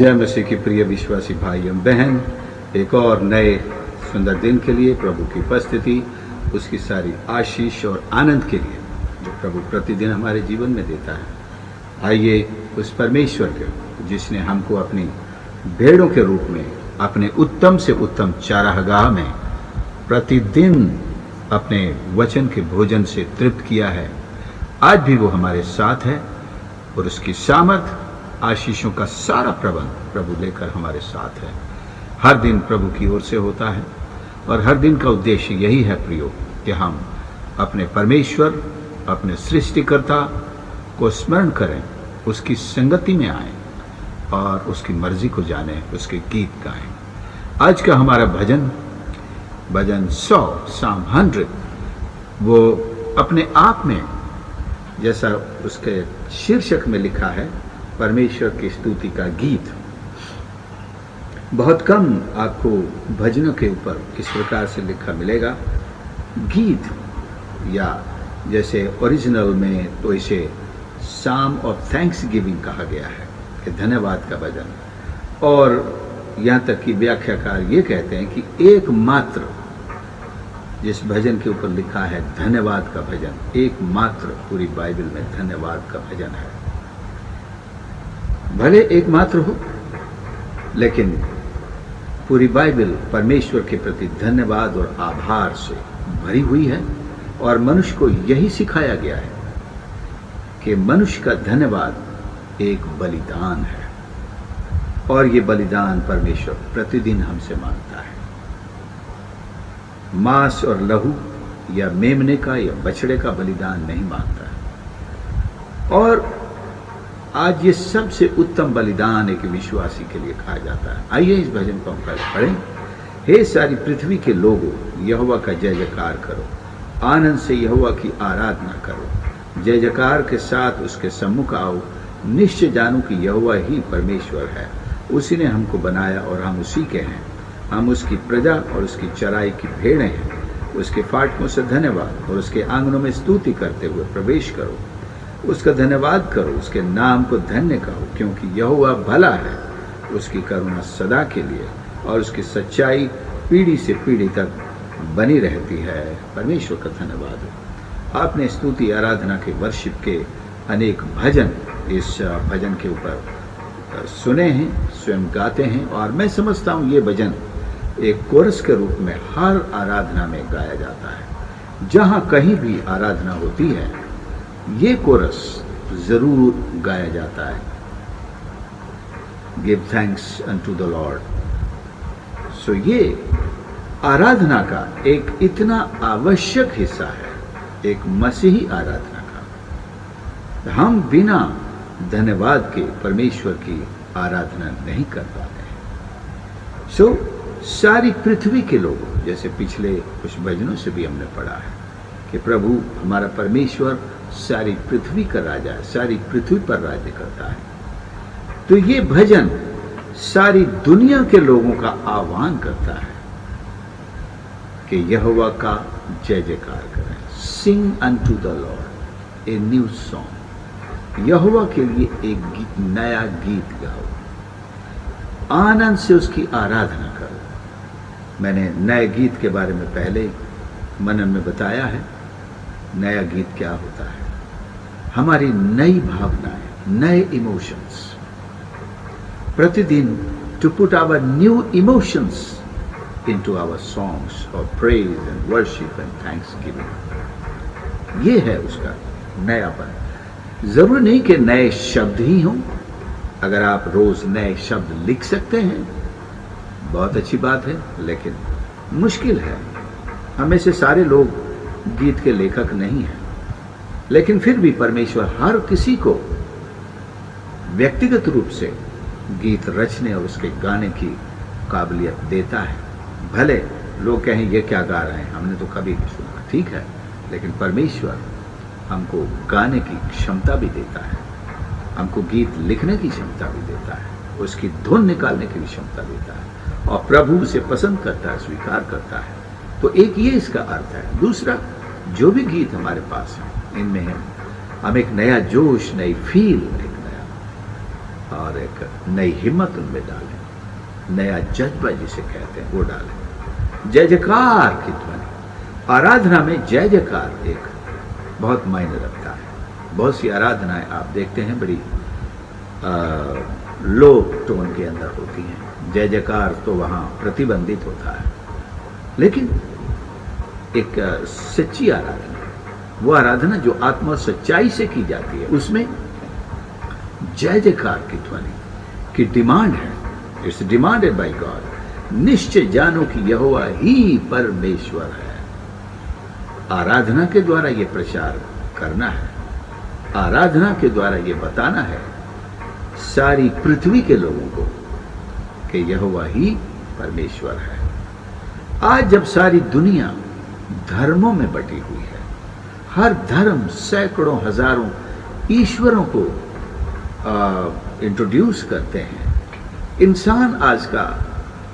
जय मसीह की प्रिय विश्वासी भाई एवं बहन, एक और नए सुंदर दिन के लिए प्रभु की उपस्थिति, उसकी सारी आशीष और आनंद के लिए जो प्रभु प्रतिदिन हमारे जीवन में देता है। आइए उस परमेश्वर के, जिसने हमको अपनी भेड़ों के रूप में अपने उत्तम से उत्तम चारागाह में प्रतिदिन अपने वचन के भोजन से तृप्त किया है, आज भी वो हमारे साथ है और उसकी सामर्थ, आशीषों का सारा प्रबंध प्रभु लेकर हमारे साथ है। हर दिन प्रभु की ओर से होता है और हर दिन का उद्देश्य यही है प्रियो, कि हम अपने परमेश्वर, अपने सृष्टिकर्ता को स्मरण करें, उसकी संगति में आएं और उसकी मर्जी को जानें, उसके गीत गाएं। आज का हमारा भजन 100 साम 100, वो अपने आप में, जैसा उसके शीर्षक में लिखा है, परमेश्वर की स्तुति का गीत। बहुत कम आपको भजनों के ऊपर इस प्रकार से लिखा मिलेगा गीत, या जैसे ओरिजिनल में तो इसे साम ऑफ थैंक्स गिविंग कहा गया है, कि धन्यवाद का भजन। और यहाँ तक कि व्याख्याकार ये कहते हैं कि एकमात्र जिस भजन के ऊपर लिखा है धन्यवाद का भजन, एकमात्र पूरी बाइबल में धन्यवाद का भजन है। भले एकमात्र हो, लेकिन पूरी बाइबल परमेश्वर के प्रति धन्यवाद और आभार से भरी हुई है। और मनुष्य को यही सिखाया गया है कि मनुष्य का धन्यवाद एक बलिदान है, और ये बलिदान परमेश्वर प्रतिदिन हमसे मांगता है। मांस और लहू या मेमने का या बछड़े का बलिदान नहीं मांगता है। और आज ये सबसे उत्तम बलिदान एक विश्वासी के लिए कहा जाता है। आइए इस भजन को हम पढ़ें। हे सारी पृथ्वी के लोगों, यहोवा का जय जयकार करो, आनंद से यहोवा की आराधना करो, जय जयकार के साथ उसके सम्मुख आओ। निश्चय जानो कि यहोवा ही परमेश्वर है, उसी ने हमको बनाया और हम उसी के हैं। हम उसकी प्रजा और उसकी चराई की भेड़ें हैं। उसके फाटकों से धन्यवाद और उसके आंगनों में स्तुति करते हुए प्रवेश करो। उसका धन्यवाद करो, उसके नाम को धन्य कहो, क्योंकि यहोवा भला है, उसकी करुणा सदा के लिए और उसकी सच्चाई पीढ़ी से पीढ़ी तक बनी रहती है। परमेश्वर का धन्यवाद हो। आपने स्तुति आराधना के वर्शिप के अनेक भजन इस भजन के ऊपर सुने हैं, स्वयं गाते हैं, और मैं समझता हूँ ये भजन एक कोरस के रूप में हर आराधना में गाया जाता है। जहाँ कहीं भी आराधना होती है, ये कोरस जरूर गाया जाता है, give thanks unto the lord. So ये आराधना का एक इतना आवश्यक हिस्सा है, एक मसीही आराधना का। हम बिना धन्यवाद के परमेश्वर की आराधना नहीं कर पाते हैं। सो सारी पृथ्वी के लोग, जैसे पिछले कुछ भजनों से भी हमने पढ़ा है कि प्रभु हमारा परमेश्वर सारी पृथ्वी का राजा है, सारी पृथ्वी पर राज्य करता है। तो ये भजन सारी दुनिया के लोगों का आह्वान करता है कि यहोवा का जय जयकार करें। Sing unto the lord a new song. यहोवा के लिए एक गीत, नया गीत गाओ, आनंद से उसकी आराधना करो। मैंने नए गीत के बारे में पहले मनन में बताया है। नया गीत क्या होता है? हमारी नई भावनाएं, नए इमोशंस, प्रतिदिन to put our new emotions into our songs of praise and worship and thanksgiving. ये है उसका नयापन। जरूरी नहीं कि नए शब्द ही हों। अगर आप रोज नए शब्द लिख सकते हैं, बहुत अच्छी बात है, लेकिन मुश्किल है। हमें से सारे लोग गीत के लेखक नहीं हैं, लेकिन फिर भी परमेश्वर हर किसी को व्यक्तिगत रूप से गीत रचने और उसके गाने की काबिलियत देता है। भले लोग कहें ये क्या गा रहे हैं, हमने तो कभी नहीं सुना, ठीक है, लेकिन परमेश्वर हमको गाने की क्षमता भी देता है, हमको गीत लिखने की क्षमता भी देता है, उसकी धुन निकालने की भी क्षमता देता है, और प्रभु उसे पसंद करता है, स्वीकार करता है। तो एक ये इसका अर्थ है। दूसरा, जो भी गीत हमारे पास है, इनमें हम एक नया जोश, नई फील, एक नया और एक नई हिम्मत उनमें डालें, नया जज्बा जिसे कहते हैं वो डालें। जय जयकार की ध्वनि, आराधना में जय जयकार एक बहुत मायने रखता है। बहुत सी आराधनाएं आप देखते हैं बड़ी लो टोन के अंदर होती हैं, जय जयकार तो वहाँ प्रतिबंधित होता है। लेकिन एक सच्ची आराधना, वो आराधना जो आत्मा सच्चाई से की जाती है, उसमें जय जयकार की ध्वनि की डिमांड है। It's demanded by God. निश्चय जानो कि यहोवा ही परमेश्वर है। आराधना के द्वारा ये प्रचार करना है, आराधना के द्वारा ये बताना है सारी पृथ्वी के लोगों को कि यहोवा ही परमेश्वर है। आज जब सारी दुनिया धर्मों में बटी हुई है, हर धर्म सैकड़ों हजारों ईश्वरों को इंट्रोड्यूस करते हैं, इंसान आज का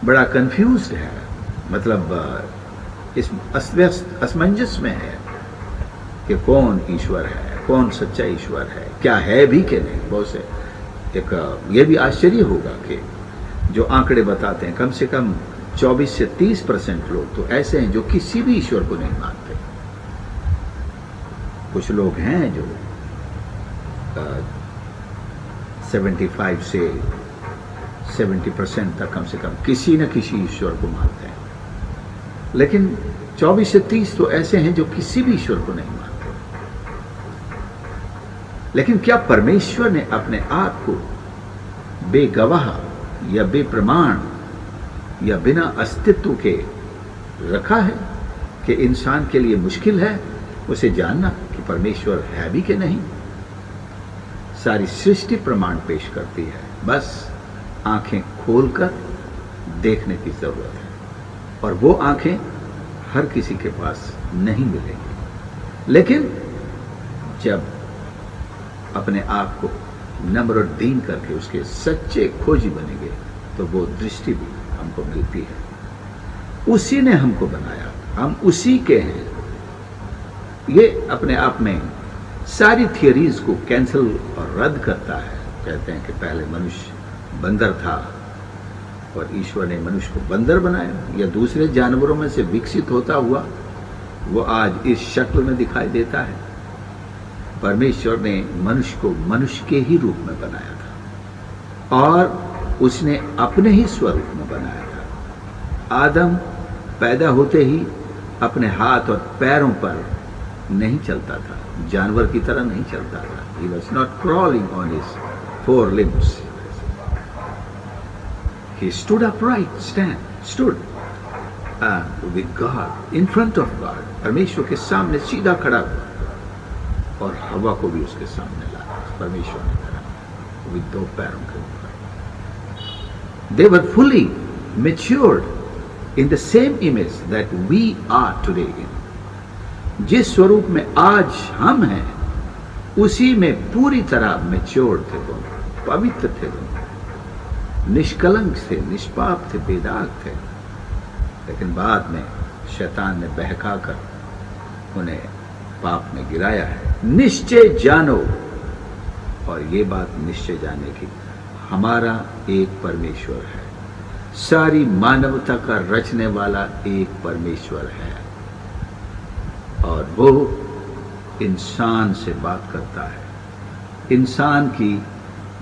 बड़ा कंफ्यूज्ड है, मतलब इस अस्तव्यस्त असमंजस में है कि कौन ईश्वर है, कौन सच्चा ईश्वर है, क्या है भी कि नहीं। बहुत से एक ये भी आश्चर्य होगा कि जो आंकड़े बताते हैं कम से कम 24 से 30% लोग तो ऐसे हैं जो किसी भी ईश्वर को नहीं मानते। कुछ लोग हैं जो 75 से 70% तक कम से कम किसी न किसी ईश्वर को मानते हैं, लेकिन 24 से 30 तो ऐसे हैं जो किसी भी ईश्वर को नहीं मानते। लेकिन क्या परमेश्वर ने अपने आप को बेगवाह या बेप्रमाण या बिना अस्तित्व के रखा है कि इंसान के लिए मुश्किल है उसे जानना कि परमेश्वर है भी कि नहीं? सारी सृष्टि प्रमाण पेश करती है, बस आंखें खोलकर देखने की जरूरत है, और वो आंखें हर किसी के पास नहीं मिलेंगी। लेकिन जब अपने आप को नम्र और दीन करके उसके सच्चे खोजी बनेंगे तो वो दृष्टि भी हमको मिलती है। उसी ने हमको बनाया, हम उसी के हैं। ये अपने आप में सारी थियरीज को कैंसिल और रद्द करता है। कहते हैं कि पहले मनुष्य बंदर था और ईश्वर ने मनुष्य को बंदर बनाया, या दूसरे जानवरों में से विकसित होता हुआ वो आज इस शक्ल में दिखाई देता है। परमेश्वर ने मनुष्य को मनुष्य के ही रूप में बनाया था और उसने अपने ही स्वरूप में बनाया था। आदम पैदा होते ही अपने हाथ और पैरों पर नहीं चलता था, जानवर की तरह नहीं चलता था। He was not crawling on his four limbs. He stood upright, stood with God, in front of God. परमेश्वर के सामने सीधा खड़ा हुआ और हवा को भी उसके सामने लाया परमेश्वर ने करा, वो भी 2 पैरों के ऊपर। They were fully matured in the same image that we are today in. जिस स्वरूप में आज हम हैं उसी में पूरी तरह मैच्योर थे दोनों, पवित्र थे दोनों, निष्कलंक थे, निष्पाप थे, बेदाग थे। लेकिन बाद में शैतान ने बहकाकर उन्हें पाप में गिराया है। निश्चय जानो, और ये बात निश्चय जाने की, हमारा एक परमेश्वर है, सारी मानवता का रचने वाला एक परमेश्वर है, और वो इंसान से बात करता है, इंसान की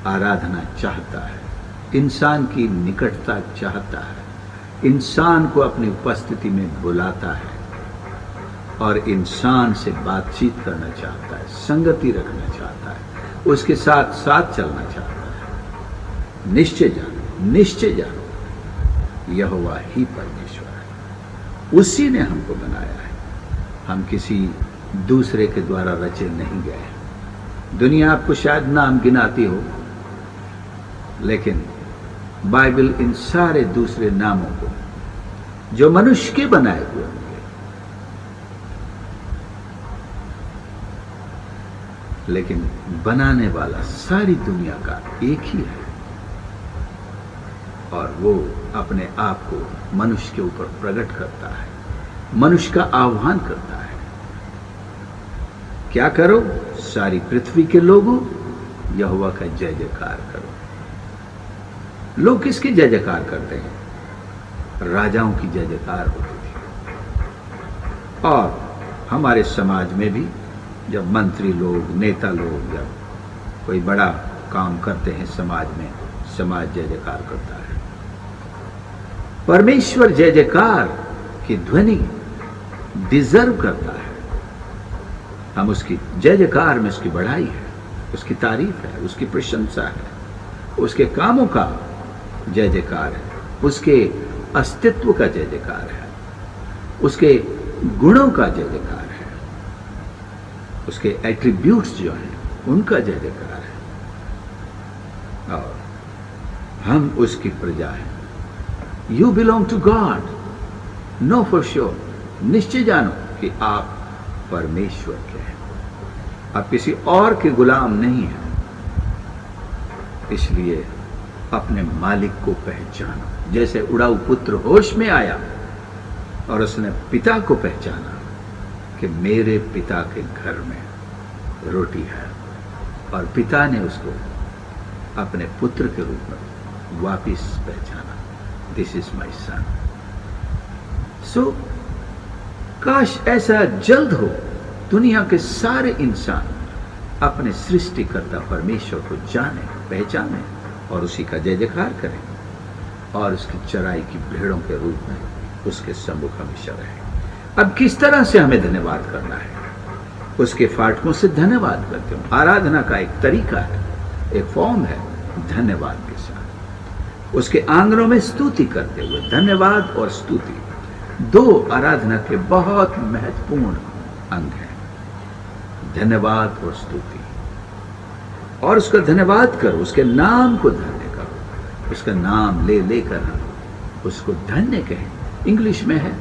आराधना चाहता है, इंसान की निकटता चाहता है, इंसान को अपनी उपस्थिति में बुलाता है और इंसान से बातचीत करना चाहता है, संगति रखना चाहता है, उसके साथ साथ चलना चाहता है। निश्चय जानो, निश्चय जानो, यहोवा ही परमेश्वर है, उसी ने हमको बनाया है। हम किसी दूसरे के द्वारा रचे नहीं गए। दुनिया आपको शायद नाम गिनाती हो, लेकिन बाइबल इन सारे दूसरे नामों को जो मनुष्य के बनाए हुए होंगे, लेकिन बनाने वाला सारी दुनिया का एक ही है, और वो अपने आप को मनुष्य के ऊपर प्रकट करता है, मनुष्य का आह्वान करता है। क्या करो सारी पृथ्वी के लोगों, यहोवा का जय जयकार करो। लोग किसकी जय जयकार करते हैं? राजाओं की जय जयकार होती थी। और हमारे समाज में भी जब मंत्री लोग, नेता लोग जब कोई बड़ा काम करते हैं समाज में, समाज जय जयकार करता है। परमेश्वर जय जयकार की ध्वनि डिजर्व करता है। हम उसकी जय जयकार में उसकी बढ़ाई है, उसकी तारीफ है, उसकी प्रशंसा है, उसके कामों का जय जयकार है, उसके अस्तित्व का जय जयकार है, उसके गुणों का जय जयकार है, उसके एट्रीब्यूट्स जो हैं उनका जय जयकार है। और हम उसकी प्रजा हैं। You belong to God, know for sure, निश्चय जानो कि आप परमेश्वर के हैं, आप किसी और के गुलाम नहीं हैं। इसलिए अपने मालिक को पहचानो। जैसे उड़ाऊ पुत्र होश में आया और उसने पिता को पहचाना कि मेरे पिता के घर में रोटी है, और पिता ने उसको अपने पुत्र के रूप में वापिस पहचाना, दिस इज माई सन। सो काश ऐसा जल्द हो, दुनिया के सारे इंसान अपने सृष्टिकर्ता परमेश्वर को जाने, पहचाने और उसी का जय जयकार करें, और उसकी चराई की भेड़ों के रूप में उसके सम्मुख हमेशा रहे। अब किस तरह से हमें धन्यवाद करना है? उसके फाटकों से धन्यवाद करते हो। आराधना का एक तरीका है, एक फॉर्म है, धन्यवाद के साथ उसके आंगनों में स्तुति करते हुए। धन्यवाद और स्तुति दो आराधना के बहुत महत्वपूर्ण अंग हैं, धन्यवाद और स्तुति। और उसका धन्यवाद करो, उसके नाम को धन्य करो, उसका नाम ले लेकर हम उसको धन्य कहें। इंग्लिश में है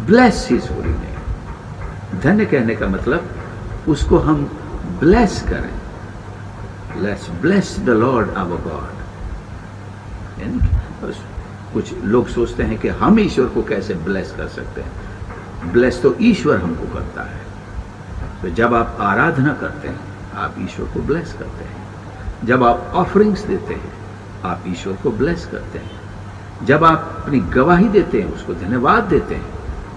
ब्लेस हिज होली नेम। धन्य कहने का मतलब उसको हम ब्लेस करें। Let's bless the Lord our God. कुछ लोग सोचते हैं कि हम ईश्वर को कैसे ब्लेस कर सकते हैं। ब्लेस तो ईश्वर हमको करता है। तो जब आप आराधना करते हैं आप ईश्वर को ब्लेस करते हैं। जब आप ऑफरिंग्स देते हैं आप ईश्वर को ब्लेस करते हैं। जब आप अपनी गवाही देते हैं, उसको धन्यवाद देते हैं,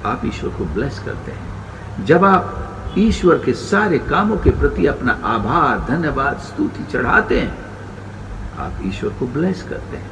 आप ईश्वर को ब्लेस करते हैं। जब आप ईश्वर के सारे कामों के प्रति अपना आभार, धन्यवाद, स्तुति चढ़ाते हैं, आप ईश्वर को ब्लेस करते हैं।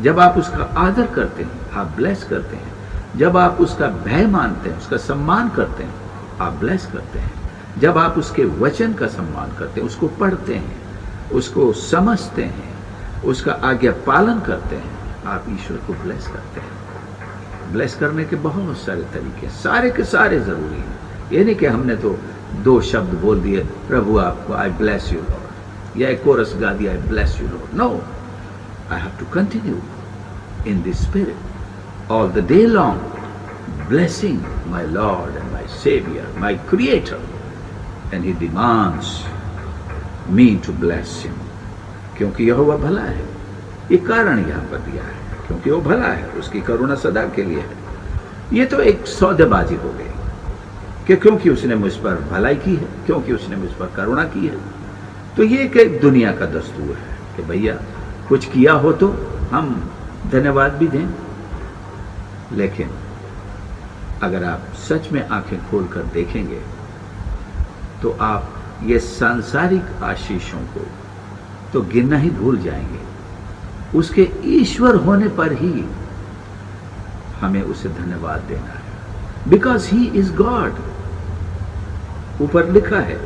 जब आप उसका आदर करते हैं आप ब्लेस करते हैं। जब आप उसका भय मानते हैं, उसका सम्मान करते हैं, आप ब्लेस करते हैं। जब आप उसके वचन का सम्मान करते हैं, उसको पढ़ते हैं, उसको समझते हैं, उसका आज्ञा पालन करते हैं, आप ईश्वर को ब्लेस करते हैं। ब्लेस करने के बहुत सारे तरीके, सारे के सारे जरूरी हैं। ये नहीं कि हमने तो दो शब्द बोल दिए, प्रभु आपको आई ब्लेस यू लॉर्ड, या एक कोरस गा दिया, I bless you Lord. No, I have to continue in this spirit all the day long, blessing my Lord and my Savior, my Creator, and He demands me to bless Him, क्योंकि यहोवा भला है। ये कारण यहाँ पर दिया है, क्योंकि वो भला है, उसकी करुणा सदा के लिए है। ये तो एक सौदेबाजी हो गई कि क्योंकि उसने मुझ पर भलाई की है, क्योंकि उसने मुझ पर करुणा की है। तो ये एक दुनिया का दस्तूर है कि भैया कुछ किया हो तो हम धन्यवाद भी दें। लेकिन अगर आप सच में आंखें खोलकर देखेंगे तो आप ये सांसारिक आशीषों को तो गिनना ही भूल जाएंगे। उसके ईश्वर होने पर ही हमें उसे धन्यवाद देना है, बिकॉज ही इज गॉड। ऊपर लिखा है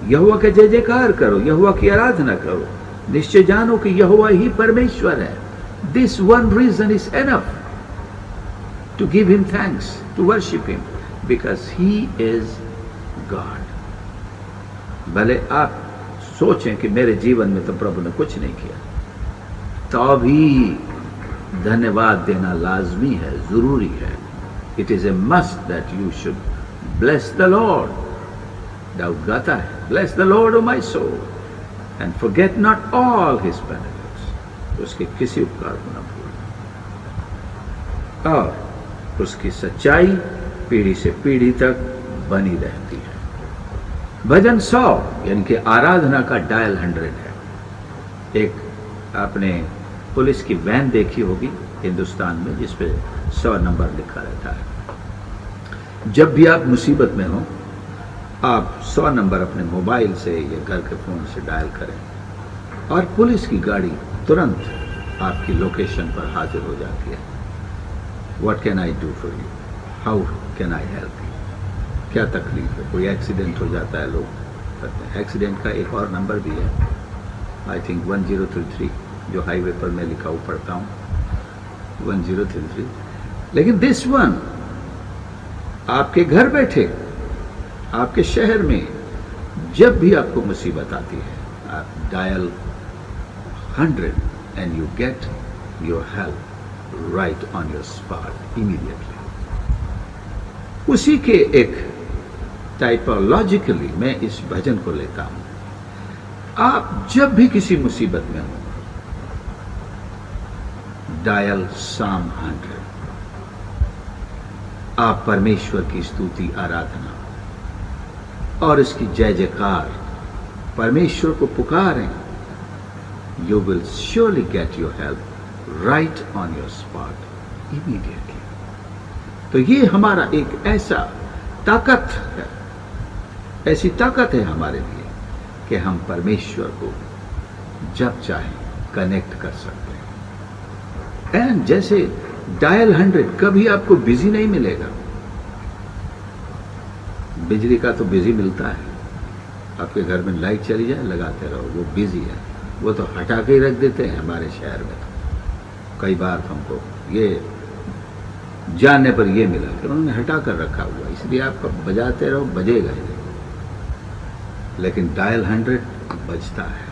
यहोवा का जय जयकार करो, यहोवा की आराधना करो, निश्चय जानो कि यहोवा ही परमेश्वर है। This one reason is enough to give him thanks, to worship him, because he is God. भले आप सोचें कि मेरे जीवन में तो प्रभु ने कुछ नहीं किया, तो भी धन्यवाद देना लाजमी है, जरूरी है। It is a must that you should bless the Lord. दाऊद गाता है, bless the Lord O my soul and forget not all his benefits, उसके किसी उपकार को न भूलना, और उसकी सच्चाई पीढ़ी से पीढ़ी तक बनी रहती है। भजन 100 यानी कि आराधना का डायल 100 है। एक आपने पुलिस की वैन देखी होगी हिंदुस्तान में जिस पे 100 नंबर लिखा रहता है। जब भी आप मुसीबत में हो, आप 100 नंबर अपने मोबाइल से या घर के फोन से डायल करें और पुलिस की गाड़ी तुरंत आपकी लोकेशन पर हाजिर हो जाती है। What can I do for you? How can I help you? क्या तकलीफ है? कोई एक्सीडेंट हो जाता है, लोग करते हैं। एक्सीडेंट का एक और नंबर भी है, आई थिंक 1033, जो हाईवे पर मैं लिखा हुआ पढ़ता हूँ, 1033। लेकिन दिस वन आपके घर बैठे, आपके शहर में जब भी आपको मुसीबत आती है, आप dial 100 and you get your help right on your spot immediately. उसी के एक टाइपोलॉजिकली मैं इस भजन को लेता हूं। आप जब भी किसी मुसीबत में हो, डायल Psalm 100। आप परमेश्वर की स्तुति, आराधना और इसकी जय जयकार, परमेश्वर को पुकारें। You will surely get your help right on your spot immediately. तो ये हमारा एक ऐसा ताकत है, ऐसी ताकत है हमारे लिए कि हम परमेश्वर को जब चाहें कनेक्ट कर सकते हैं। एंड जैसे डायल 100 कभी आपको बिजी नहीं मिलेगा। बिजली का तो बिजी मिलता है, आपके घर में लाइट चली जाए लगाते रहो, वो बिजी है। वो तो हटा के ही रख देते हैं हमारे शहर में। तो कई बार हमको ये जानने पर ये मिला कि उन्होंने हटा कर रखा हुआ, इसलिए आप बजाते रहो, बजेगा ही। लेकिन डायल 100 बजता है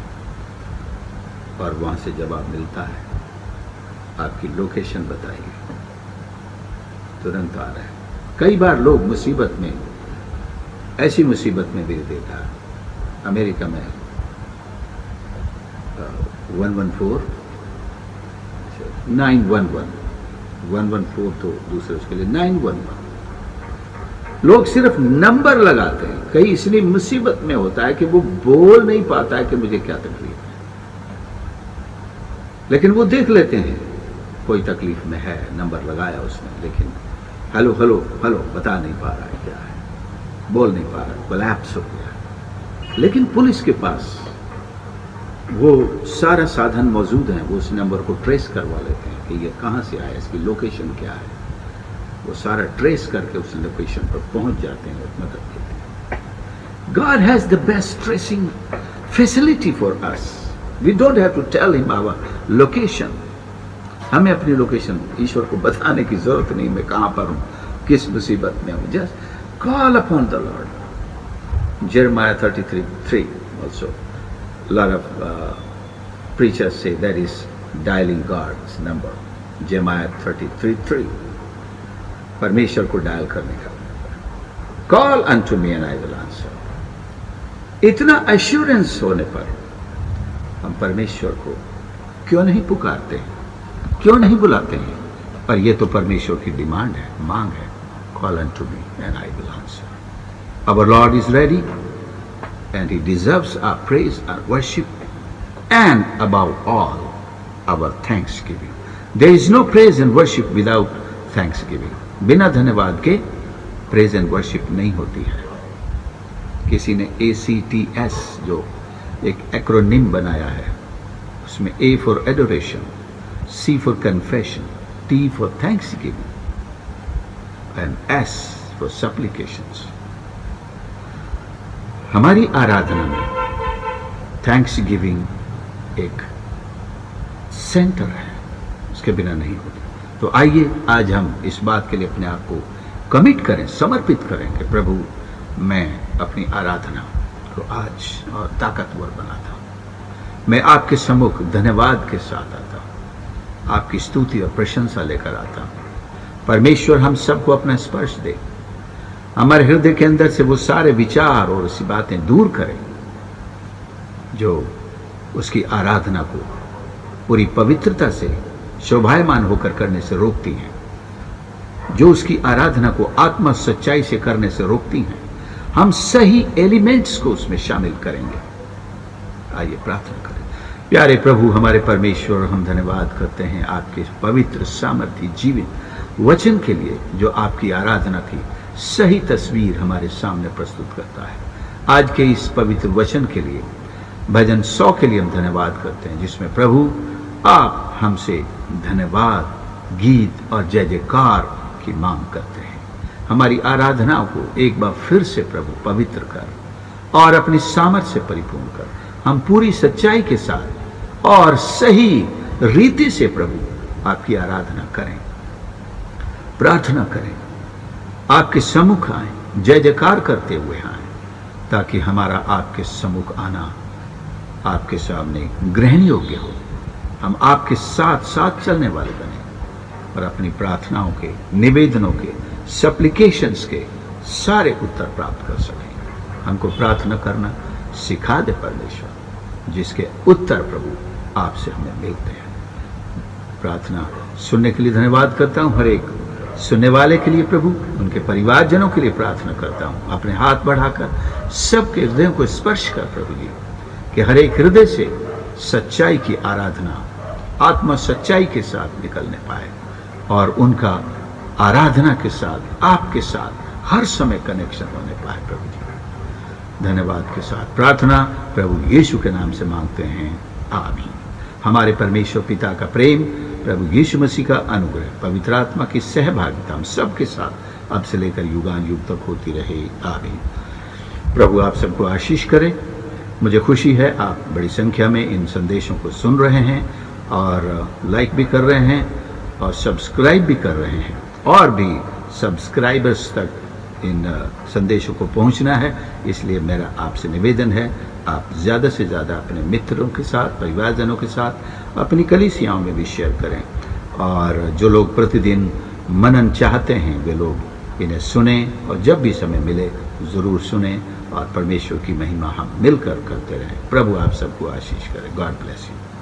और वहां से जवाब मिलता है। आपकी लोकेशन बताइए, तुरंत आ रहा है। कई बार लोग मुसीबत में, ऐसी मुसीबत में भी देखा, अमेरिका में 114 911 114 तो दूसरे उसके लिए 911 लोग सिर्फ नंबर लगाते हैं। कई इसलिए मुसीबत में होता है कि वो बोल नहीं पाता है कि मुझे क्या तकलीफ है, लेकिन वो देख लेते हैं कोई तकलीफ में है, नंबर लगाया उसने, लेकिन हेलो हेलो हेलो बता नहीं पा रहा है क्या है, बोल नहीं पा रहा, कोलैप्स हो गया। लेकिन पुलिस के पास वो सारा साधन मौजूद है, वो उस नंबर को ट्रेस करवा लेते हैं कि ये कहाँ से आया, इसकी लोकेशन क्या है। वो सारा ट्रेस करके उस लोकेशन पर पहुंच जाते हैं और मदद देते हैं। God has the best tracing facility for us. We don't have to tell him our location. हमें अपनी लोकेशन ईश्वर को बताने की जरूरत नहीं, मैं कहाँ पर हूँ, किस मुसीबत में हूँ। Just call upon the Lord. Jeremiah 33:3 also. A lot of preachers say that is dialing God's number. Jeremiah 33:3 परमेश्वर को डायल करने का। Call unto me and I will answer. इतना एश्योरेंस होने पर हम परमेश्वर को क्यों नहीं पुकारते हैं, क्यों नहीं बुलाते हैं? पर यह तो परमेश्वर की डिमांड है, मांग है। Call unto me and I will answer. Our Lord is ready and he deserves our praise, our worship, and above all, our thanksgiving. There is no praise and worship without thanksgiving. बिना धन्यवाद के praise and worship नहीं होती है। किसी ने ACTS जो एक एक्रोनिम बनाया है, उसमें A for adoration, C for confession, T for thanksgiving, and S for supplications. हमारी आराधना में थैंक्सगिविंग एक सेंटर है, उसके बिना नहीं होती। तो आइए आज हम इस बात के लिए अपने आप को कमिट करें, समर्पित करें कि प्रभु मैं अपनी आराधना को आज और ताकतवर बनाता हूँ। मैं आपके सम्मुख धन्यवाद के साथ आता हूँ, आपकी स्तुति और प्रशंसा लेकर आता हूँ। परमेश्वर हम सबको अपना स्पर्श दे, हमारे हृदय के अंदर से वो सारे विचार और ऐसी बातें दूर करें जो उसकी आराधना को पूरी पवित्रता से शोभायमान होकर करने से रोकती हैं, जो उसकी आराधना को आत्मा सच्चाई से करने से रोकती हैं। हम सही एलिमेंट्स को उसमें शामिल करेंगे। आइए प्रार्थना करें। प्यारे प्रभु हमारे परमेश्वर, हम धन्यवाद करते हैं आपके पवित्र सामर्थ्य जीवित वचन के लिए, जो आपकी आराधना की सही तस्वीर हमारे सामने प्रस्तुत करता है। आज के इस पवित्र वचन के लिए, भजन 100 के लिए हम धन्यवाद करते हैं, जिसमें प्रभु आप हमसे धन्यवाद गीत और जय जयकार की मांग करते हैं। हमारी आराधनाओं को एक बार फिर से प्रभु पवित्र कर और अपनी सामर्थ्य से परिपूर्ण कर, हम पूरी सच्चाई के साथ और सही रीति से प्रभु आपकी आराधना करें, प्रार्थना करें, आपके सम्मुख आए, जय जयकार करते हुए आए, ताकि हमारा आपके सम्मुख आना आपके सामने ग्रहण योग्य हो। हम आपके साथ साथ चलने वाले बने और अपनी प्रार्थनाओं के, निवेदनों के, सप्लिकेशंस के सारे उत्तर प्राप्त कर सकें। हमको प्रार्थना करना सिखा दे परमेश्वर, जिसके उत्तर प्रभु आपसे हमें मिलते हैं। प्रार्थना सुनने के लिए धन्यवाद करता हूँ। हर एक सुनने वाले के लिए प्रभु, उनके परिवारजनों के लिए प्रार्थना करता हूँ। अपने हाथ बढ़ाकर सबके हृदयों को स्पर्श कर प्रभु जी, कि हर एक हृदय से सच्चाई की आराधना आत्मा सच्चाई के साथ निकलने पाए और उनका आराधना के साथ, आपके साथ हर समय कनेक्शन होने पाए प्रभु जी। धन्यवाद के साथ प्रार्थना प्रभु यीशु के नाम से मांगते हैं, आमीन। हमारे परमेश्वर पिता का प्रेम, प्रभु यीशु मसीह का अनुग्रह, पवित्र आत्मा की सहभागिता हम सबके साथ अब से लेकर युगान युग तक होती रहे, आमीन। प्रभु आप सबको आशीष करे। मुझे खुशी है आप बड़ी संख्या में इन संदेशों को सुन रहे हैं और लाइक भी कर रहे हैं और सब्सक्राइब भी कर रहे हैं, और भी सब्सक्राइबर्स तक इन संदेशों को पहुंचना है। इसलिए मेरा आपसे निवेदन है, आप ज़्यादा से ज़्यादा अपने मित्रों के साथ, परिवारजनों के साथ, अपनी कलीसियाओं में भी शेयर करें, और जो लोग प्रतिदिन मनन चाहते हैं वे लोग इन्हें सुने, और जब भी समय मिले ज़रूर सुने, और परमेश्वर की महिमा हम मिलकर करते रहें। प्रभु आप सबको आशीष करें। God bless you.